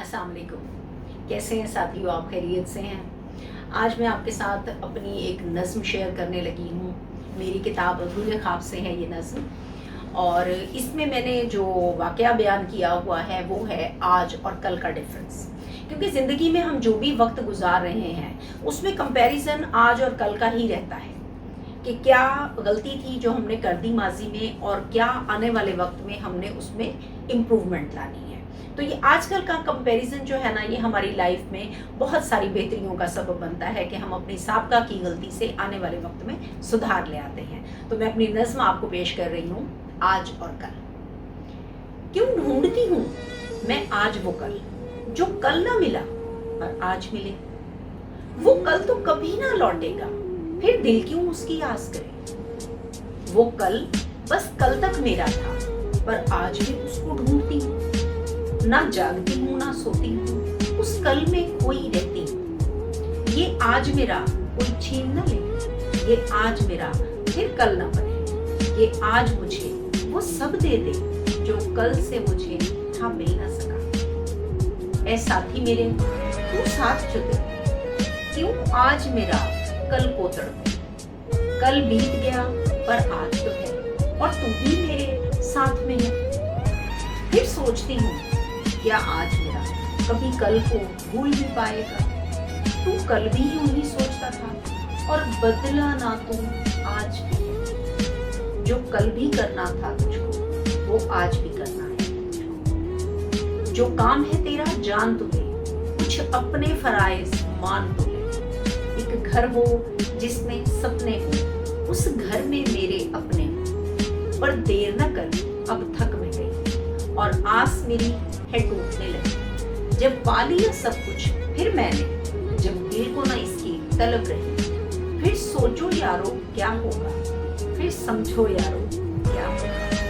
अस्सलाम वालेकुम। कैसे हैं साथियों, आप खैरियत से हैं? आज मैं आपके साथ अपनी एक नज़्म शेयर करने लगी हूँ। मेरी किताब अधूरे ख्वाब से है ये नज़्म, और इसमें मैंने जो वाक़या बयान किया हुआ है वो है आज और कल का डिफरेंस। क्योंकि ज़िंदगी में हम जो भी वक्त गुजार रहे हैं उसमें कंपैरिजन आज और कल का ही रहता है कि क्या गलती थी जो हमने कर दी माजी में, और क्या आने वाले वक्त में हमने उसमें इम्प्रूवमेंट लानी है। तो ये आजकल का कंपैरिजन जो है ना, ये हमारी लाइफ में बहुत सारी बेहतरियों का सबब बनता है कि हम अपनी साबका की गलती से आने वाले वक्त में सुधार ले आते हैं। तो मैं अपनी नज़्म आपको पेश कर रही हूँ, आज और कल। क्यों ढूंढती हूँ मैं आज वो कल जो कल ना मिला पर आज मिले। वो कल तो कभी ना लौटेगा, फिर दिल क्यों उसकी आस करे। वो कल बस कल तक मेरा था, पर आज भी उसको ढूंढती हूँ। ना जागती हूँ ना सोती हूँ, उस कल में खोई रहती हूँ। ये आज मेरा कोई छीन न ले, ये आज मेरा फिर कल न बने। ये आज मुझे वो सब दे दे जो कल से मुझे था मिल न सका। ऐ साथी मेरे तू साथ जुदे, क्यों आज मेरा कल को तड़पे। कल बीत गया पर आज तो है, और तू भी मेरे साथ में है। फिर सोचती हूँ क्या आज मेरा कभी कल को भूल भी पाएगा। तू कल भी यूं ही सोचता था, और बदला ना तू आज भी है। जो कल भी करना था तुझको वो आज भी करना है मुझको। जो काम है तेरा जान तो ले, कुछ अपने फराइज मान तो ले। एक घर हो जिसमें सपने हो, उस घर में मेरे अपने हो। पर देर न कर अब थक मैं गई, और आस मेरी है टूटने लगी। जब पा लिया सब कुछ फिर मैंने, जब दिल को ना इसकी तलब रही। फिर सोचो यारो क्या होगा, फिर समझो यारो क्या होगा।